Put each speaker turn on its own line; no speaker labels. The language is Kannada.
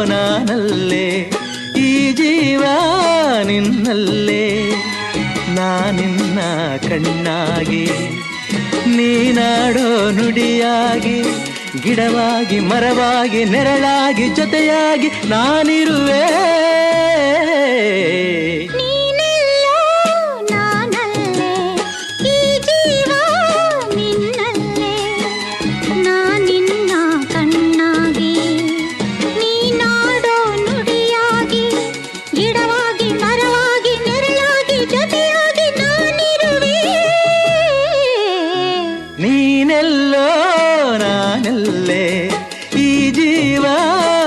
ನಾನಲ್ಲೇ ಈ ಜೀವ ನಿನ್ನಲ್ಲೇ ನಾನಿನ್ನ ಕಣ್ಣಾಗಿ ನೀನಾಡೋ ನುಡಿಯಾಗಿ ಗಿಡವಾಗಿ ಮರವಾಗಿ ನೆರಳಾಗಿ ಜೊತೆಯಾಗಿ ನಾನಿರುವೆ